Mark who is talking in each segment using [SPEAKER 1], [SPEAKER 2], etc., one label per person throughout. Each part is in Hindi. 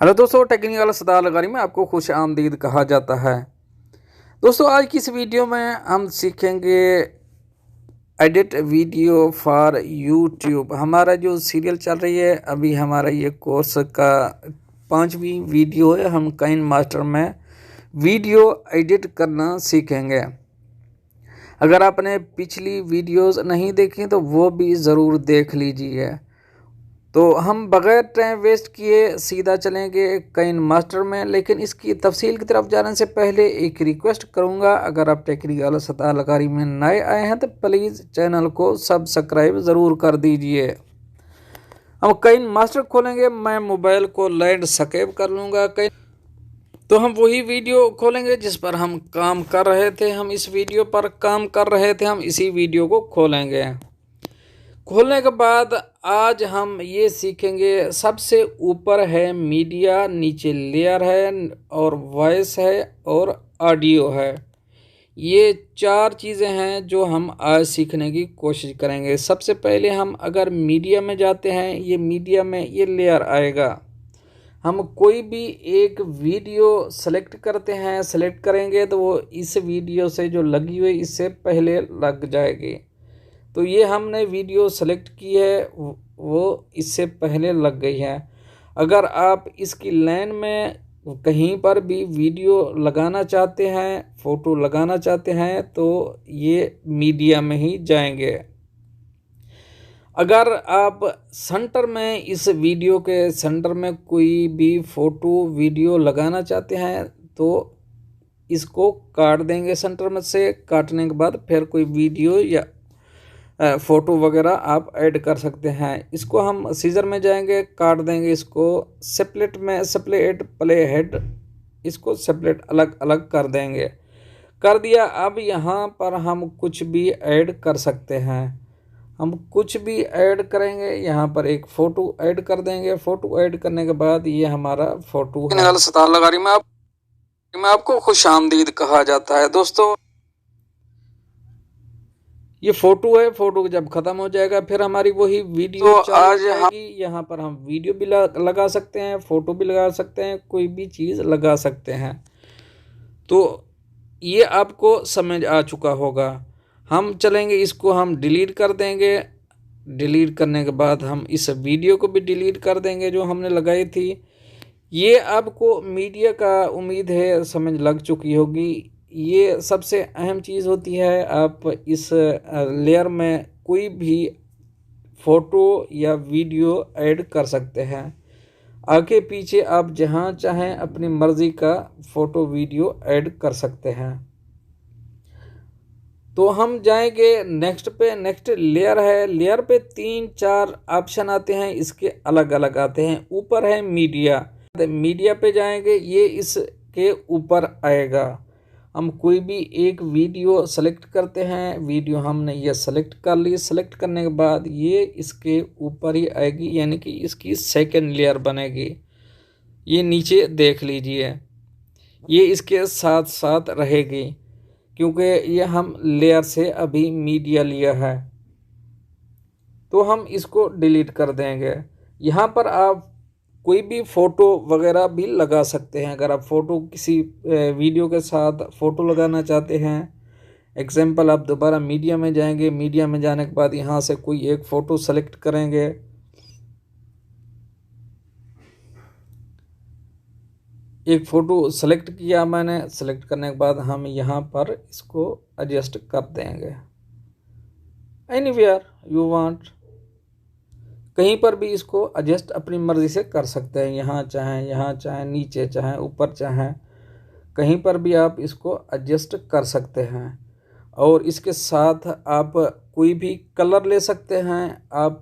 [SPEAKER 1] हेलो दोस्तों, टेक्निकल सलाह लगारी में आपको खुश आमदीद कहा जाता है। दोस्तों, आज की इस वीडियो में हम सीखेंगे एडिट वीडियो फॉर यूट्यूब। हमारा जो सीरियल चल रही है, अभी हमारा ये कोर्स का 5वीं वीडियो है। हम काइन मास्टर में वीडियो एडिट करना सीखेंगे। अगर आपने पिछली वीडियोस नहीं देखी तो वो भी ज़रूर देख लीजिए। तो हम बग़ैर टाइम वेस्ट किए सीधा चलेंगे काइन मास्टर में, लेकिन इसकी तफसील की तरफ जाने से पहले एक रिक्वेस्ट करूंगा, अगर आप टेक्निकल सलाह लगारी में नए आए हैं तो प्लीज़ चैनल को सब्सक्राइब ज़रूर कर दीजिए। हम काइन मास्टर खोलेंगे, मैं मोबाइल को लैंडस्केप कर लूँगा। कहीं तो हम वही वीडियो खोलेंगे जिस पर हम काम कर रहे थे। हम इस वीडियो पर काम कर रहे थे, हम इसी वीडियो को खोलेंगे। खोलने के बाद आज हम ये सीखेंगे, सबसे ऊपर है मीडिया, नीचे लेयर है और वॉइस है और ऑडियो है। ये 4 चीज़ें हैं जो हम आज सीखने की कोशिश करेंगे। सबसे पहले हम अगर मीडिया में जाते हैं, ये मीडिया में ये लेयर आएगा। हम कोई भी एक वीडियो सेलेक्ट करते हैं, सेलेक्ट करेंगे तो वो इस वीडियो से जो लगी हुई इससे पहले लग जाएगी। तो ये हमने वीडियो सेलेक्ट की है, वो इससे पहले लग गई है। अगर आप इसकी लाइन में कहीं पर भी वीडियो लगाना चाहते हैं, फ़ोटो लगाना चाहते हैं, तो ये मीडिया में ही जाएंगे। अगर आप सेंटर में, इस वीडियो के सेंटर में कोई भी फ़ोटो वीडियो लगाना चाहते हैं तो इसको काट देंगे। सेंटर में से काटने के बाद फिर कोई वीडियो या फ़ोटो वगैरह आप ऐड कर सकते हैं। इसको हम सीजर में जाएंगे, काट देंगे इसको। सेपरेट में सेपरेट प्ले हेड, इसको सेपरेट अलग अलग कर देंगे। कर दिया। अब यहाँ पर हम कुछ भी ऐड कर सकते हैं। हम कुछ भी ऐड करेंगे, यहाँ पर एक फ़ोटो ऐड कर देंगे। फ़ोटो ऐड करने के बाद ये हमारा फ़ोटो है। सतार लगारी में आपको खुश आमदीद कहा जाता है। दोस्तों, ये फ़ोटो है। फ़ोटो जब ख़त्म हो जाएगा फिर हमारी वही वीडियो तो आज जाएगी। यहाँ पर हम वीडियो भी लगा सकते हैं, फ़ोटो भी लगा सकते हैं, कोई भी चीज़ लगा सकते हैं। तो ये आपको समझ आ चुका होगा। हम चलेंगे, इसको हम डिलीट कर देंगे। डिलीट करने के बाद हम इस वीडियो को भी डिलीट कर देंगे जो हमने लगाई थी। ये आपको मीडिया का उम्मीद है समझ लग चुकी होगी। ये सबसे अहम चीज़ होती है, आप इस लेयर में कोई भी फ़ोटो या वीडियो ऐड कर सकते हैं। आगे पीछे आप जहाँ चाहें अपनी मर्ज़ी का फ़ोटो वीडियो ऐड कर सकते हैं। तो हम जाएंगे नेक्स्ट पे। नेक्स्ट लेयर है। लेयर पे 3-4 ऑप्शन आते हैं, इसके अलग अलग आते हैं। ऊपर है मीडिया। मीडिया पे जाएंगे, ये इसके ऊपर आएगा। हम कोई भी एक वीडियो सेलेक्ट करते हैं। वीडियो हमने ये सेलेक्ट कर ली। सेलेक्ट करने के बाद ये इसके ऊपर ही आएगी, यानी कि इसकी सेकंड लेयर बनेगी। ये नीचे देख लीजिए, ये इसके साथ साथ रहेगी क्योंकि ये हम लेयर से अभी मीडिया लिया है। तो हम इसको डिलीट कर देंगे। यहाँ पर आप कोई भी फ़ोटो वगैरह भी लगा सकते हैं। अगर आप फ़ोटो किसी वीडियो के साथ फ़ोटो लगाना चाहते हैं, एग्जाम्पल आप दोबारा मीडिया में जाएंगे। मीडिया में जाने के बाद यहाँ से कोई एक फ़ोटो सेलेक्ट करेंगे। एक फ़ोटो सेलेक्ट किया मैंने। सेलेक्ट करने के बाद हम यहाँ पर इसको एडजस्ट कर देंगे एनीवेयर यू वांट। कहीं पर भी इसको एडजस्ट अपनी मर्ज़ी से कर सकते हैं। यहाँ चाहें, नीचे चाहें, ऊपर चाहें, कहीं पर भी आप इसको एडजस्ट कर सकते हैं। और इसके साथ आप कोई भी कलर ले सकते हैं। आप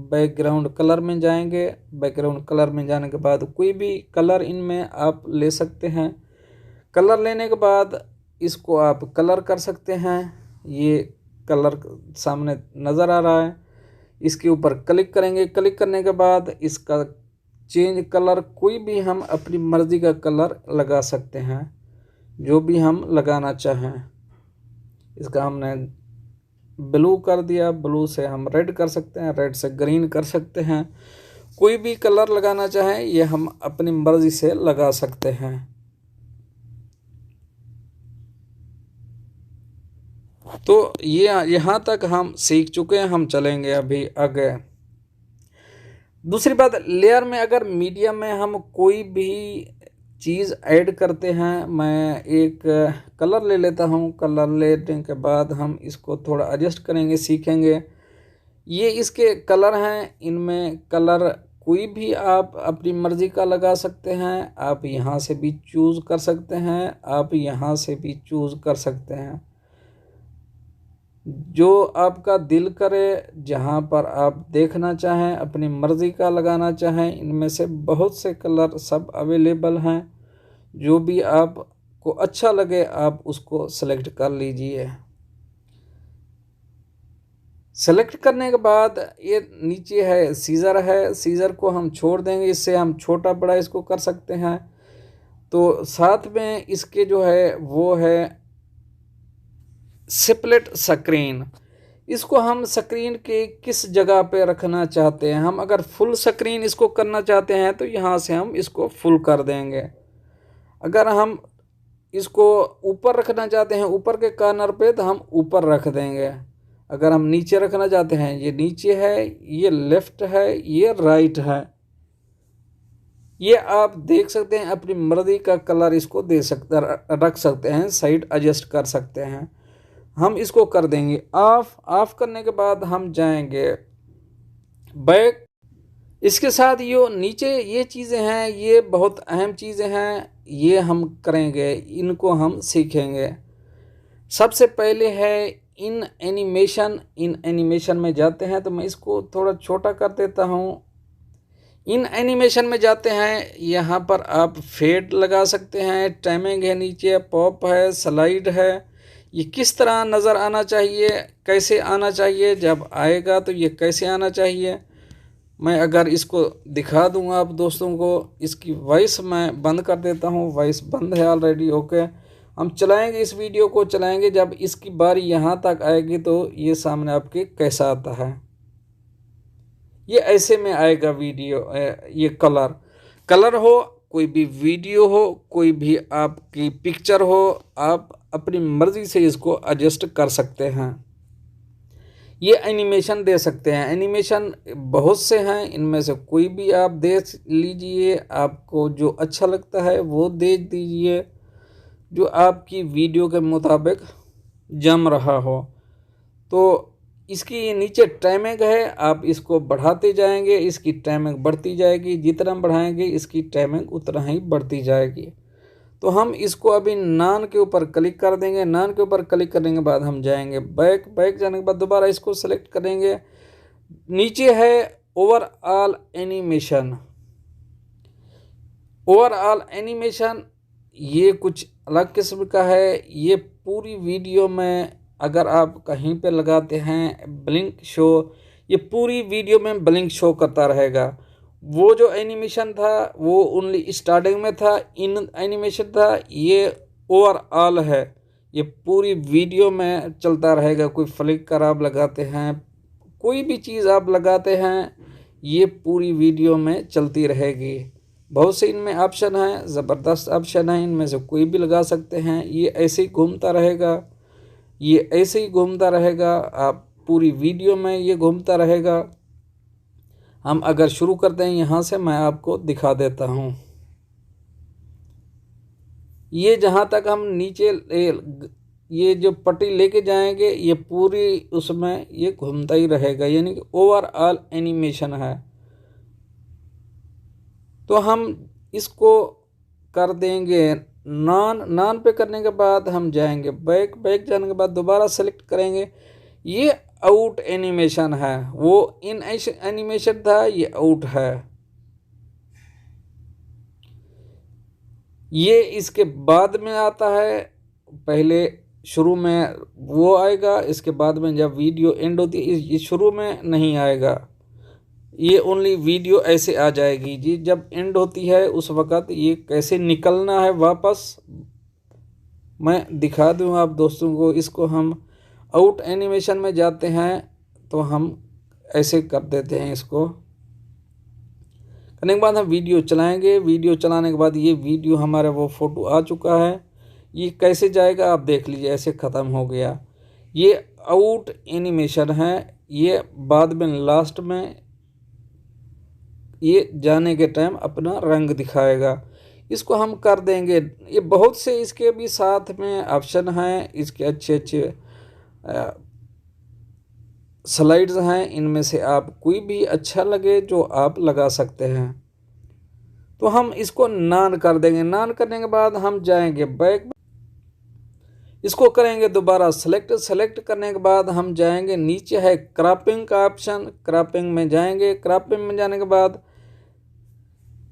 [SPEAKER 1] बैकग्राउंड कलर में जाएंगे। बैकग्राउंड कलर में जाने के बाद कोई भी कलर इनमें आप ले सकते हैं। कलर लेने के बाद इसको आप कलर कर सकते हैं। ये कलर सामने नज़र आ रहा है, इसके ऊपर क्लिक करेंगे। क्लिक करने के बाद इसका चेंज कलर, कोई भी हम अपनी मर्ज़ी का कलर लगा सकते हैं, जो भी हम लगाना चाहें। इसका हमने ब्लू कर दिया। ब्लू से हम रेड कर सकते हैं, रेड से ग्रीन कर सकते हैं। कोई भी कलर लगाना चाहें ये हम अपनी मर्जी से लगा सकते हैं। तो ये यहाँ तक हम सीख चुके हैं, हम चलेंगे अभी आगे। दूसरी बात, लेयर में अगर मीडिया में हम कोई भी चीज़ ऐड करते हैं, मैं एक कलर ले लेता हूँ। कलर लेने के बाद हम इसको थोड़ा एडजस्ट करेंगे, सीखेंगे। ये इसके कलर हैं, इनमें कलर कोई भी आप अपनी मर्ज़ी का लगा सकते हैं। आप यहाँ से भी चूज़ कर सकते हैं, आप यहाँ से भी चूज़ कर सकते हैं, जो आपका दिल करे, जहाँ पर आप देखना चाहें, अपनी मर्ज़ी का लगाना चाहें। इनमें से बहुत से कलर सब अवेलेबल हैं, जो भी आपको अच्छा लगे आप उसको सेलेक्ट कर लीजिए। सेलेक्ट करने के बाद ये नीचे है सीज़र है, सीज़र को हम छोड़ देंगे, इससे हम छोटा बड़ा इसको कर सकते हैं। तो साथ में इसके जो है वो है स्प्लिट स्क्रीन। इसको हम स्क्रीन के किस जगह पे रखना चाहते हैं, हम अगर फुल स्क्रीन इसको करना चाहते हैं तो यहाँ से हम इसको फुल कर देंगे। अगर हम इसको ऊपर रखना चाहते हैं ऊपर के कॉर्नर पे तो हम ऊपर रख देंगे। अगर हम नीचे रखना चाहते हैं, ये नीचे है, ये लेफ़्ट है, ये राइट है। ये आप देख सकते हैं, अपनी मर्ज़ी का कलर इसको दे सकते रख सकते हैं, साइड एडजस्ट कर सकते हैं। हम इसको कर देंगे ऑफ। ऑफ करने के बाद हम जाएंगे बैक। इसके साथ ये नीचे ये चीज़ें हैं, ये बहुत अहम चीज़ें हैं, ये हम करेंगे, इनको हम सीखेंगे। सबसे पहले है इन एनिमेशन। इन एनिमेशन में जाते हैं, तो मैं इसको थोड़ा छोटा कर देता हूँ। इन एनिमेशन में जाते हैं, यहाँ पर आप फेड लगा सकते हैं, टाइमिंग है, नीचे पॉप है, स्लाइड है। ये किस तरह नज़र आना चाहिए, कैसे आना चाहिए, जब आएगा तो ये कैसे आना चाहिए। मैं अगर इसको दिखा दूंगा आप दोस्तों को, इसकी वॉइस मैं बंद कर देता हूँ। वॉइस बंद है ऑलरेडी, ओके। हम चलाएंगे, इस वीडियो को चलाएंगे, जब इसकी बारी यहाँ तक आएगी तो ये सामने आपके कैसा आता है। ये ऐसे में आएगा वीडियो। ये कलर हो, कोई भी वीडियो हो, कोई भी आपकी पिक्चर हो, आप अपनी मर्ज़ी से इसको एडजस्ट कर सकते हैं। ये एनिमेशन दे सकते हैं। एनिमेशन बहुत से हैं, इनमें से कोई भी आप दे लीजिए, आपको जो अच्छा लगता है वो दे दीजिए, जो आपकी वीडियो के मुताबिक जम रहा हो। तो इसकी नीचे टाइमिंग है, आप इसको बढ़ाते जाएंगे, इसकी टाइमिंग बढ़ती जाएगी। जितना बढ़ाएंगे इसकी टाइमिंग उतना ही बढ़ती जाएगी। तो हम इसको अभी नान के ऊपर क्लिक कर देंगे। नान के ऊपर क्लिक करने के बाद हम जाएंगे बैक। बैक जाने के बाद दोबारा इसको सेलेक्ट करेंगे। नीचे है ओवरऑल एनिमेशन। ओवरऑल एनिमेशन ये कुछ अलग किस्म का है। ये पूरी वीडियो में अगर आप कहीं पे लगाते हैं ब्लिंक शो, ये पूरी वीडियो में ब्लिंक शो करता रहेगा। वो जो एनिमेशन था वो ओनली स्टार्टिंग में था, इन एनिमेशन था, ये ओवरऑल है, ये पूरी वीडियो में चलता रहेगा। कोई फ्लिकर आप लगाते हैं, कोई भी चीज़ आप लगाते हैं, ये पूरी वीडियो में चलती रहेगी। बहुत से इनमें ऑप्शन हैं, ज़बरदस्त ऑप्शन है, इनमें से कोई भी लगा सकते हैं। ये ऐसे ही घूमता रहेगा, ये ऐसे ही घूमता रहेगा, आप पूरी वीडियो में ये घूमता रहेगा। हम अगर शुरू करते हैं यहाँ से, मैं आपको दिखा देता हूँ। ये जहाँ तक हम नीचे ये जो पट्टी लेके जाएंगे, ये पूरी उसमें ये घूमता ही रहेगा, यानी कि ओवरऑल एनिमेशन है। तो हम इसको कर देंगे नान पे करने के बाद हम जाएंगे बैक। बैक जाने के बाद दोबारा सेलेक्ट करेंगे। ये आउट एनिमेशन है, वो इन एनिमेशन था, ये आउट है। ये इसके बाद में आता है, पहले शुरू में वो आएगा, इसके बाद में जब वीडियो एंड होती है ये शुरू में नहीं आएगा, ये ओनली वीडियो ऐसे आ जाएगी जी। जब एंड होती है उस वक़्त ये कैसे निकलना है वापस मैं दिखा दूँ आप दोस्तों को। इसको हम आउट एनिमेशन में जाते हैं तो हम ऐसे कर देते हैं इसको। करने के बाद हम वीडियो चलाएंगे। वीडियो चलाने के बाद ये वीडियो हमारा वो फ़ोटो आ चुका है। ये कैसे जाएगा आप देख लीजिए, ऐसे ख़त्म हो गया। ये आउट एनिमेशन है। ये बाद में लास्ट में ये जाने के टाइम अपना रंग दिखाएगा। इसको हम कर देंगे। ये बहुत से इसके भी साथ में ऑप्शन हैं, इसके अच्छे अच्छे स्लाइड्स हैं। इनमें से आप कोई भी अच्छा लगे जो आप लगा सकते हैं। तो हम इसको नान कर देंगे। नान करने के बाद हम जाएंगे बैक, इसको करेंगे दोबारा सेलेक्ट। सेलेक्ट करने के बाद हम जाएंगे, नीचे है क्रॉपिंग का ऑप्शन, क्रॉपिंग में जाएंगे। क्रॉपिंग में जाने के बाद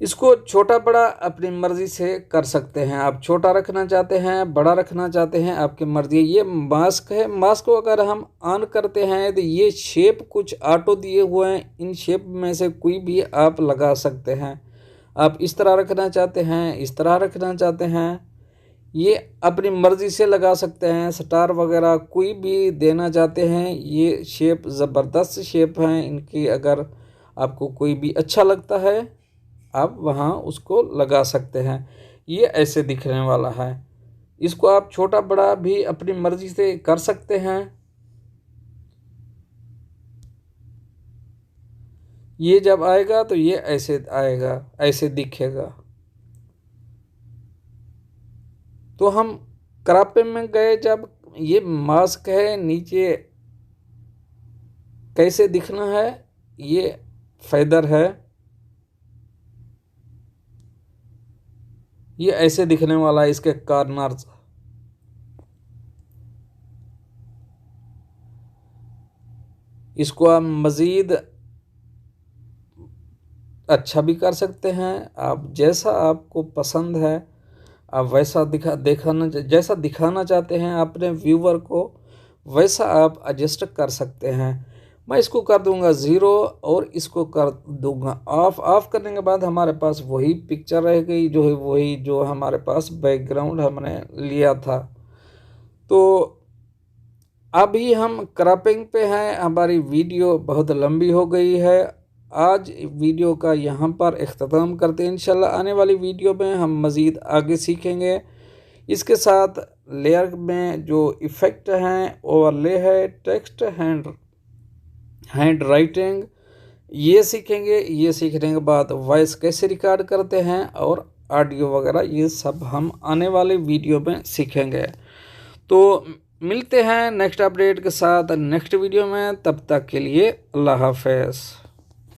[SPEAKER 1] इसको छोटा बड़ा अपनी मर्ज़ी से कर सकते हैं। आप छोटा रखना चाहते हैं, बड़ा रखना चाहते हैं, आपकी मर्ज़ी। ये मास्क है। मास्क को अगर हम ऑन करते हैं तो ये शेप कुछ ऑटो दिए हुए हैं। इन शेप में से कोई भी आप लगा सकते हैं। आप इस तरह रखना चाहते हैं, इस तरह रखना चाहते हैं, ये अपनी मर्ज़ी से लगा सकते हैं। स्टार वगैरह कोई भी देना चाहते हैं। ये शेप ज़बरदस्त शेप हैं इनकी। अगर आपको कोई भी अच्छा लगता है आप वहाँ उसको लगा सकते हैं। ये ऐसे दिखने वाला है। इसको आप छोटा बड़ा भी अपनी मर्ज़ी से कर सकते हैं। ये जब आएगा तो ये ऐसे आएगा, ऐसे दिखेगा। तो हम क्रॉपिंग में गए, जब ये मास्क है नीचे कैसे दिखना है, ये फेदर है, ये ऐसे दिखने वाला है। इसके कॉर्नर्स इसको आप मज़ीद अच्छा भी कर सकते हैं। आप जैसा आपको पसंद है आप वैसा जैसा दिखाना चाहते हैं अपने व्यूवर को, वैसा आप एडजस्ट कर सकते हैं। मैं इसको कर दूंगा 0 और इसको कर दूंगा ऑफ। ऑफ करने के बाद हमारे पास वही पिक्चर रह गई जो है, वही जो हमारे पास बैकग्राउंड हमने लिया था। तो अभी हम क्रॉपिंग पे हैं। हमारी वीडियो बहुत लंबी हो गई है। आज वीडियो का यहाँ पर इख्तिताम करते हैं। इंशाल्लाह आने वाली वीडियो में हम मज़ीद आगे सीखेंगे। इसके साथ लेयर में जो इफ़ेक्ट हैं, ओवरले है, टेक्स्ट, हैंड राइटिंग, ये सीखेंगे। ये सीखने के बाद वॉइस कैसे रिकॉर्ड करते हैं और ऑडियो वगैरह, ये सब हम आने वाले वीडियो में सीखेंगे। तो मिलते हैं नेक्स्ट अपडेट के साथ नेक्स्ट वीडियो में। तब तक के लिए अल्लाह हाफ़िज़।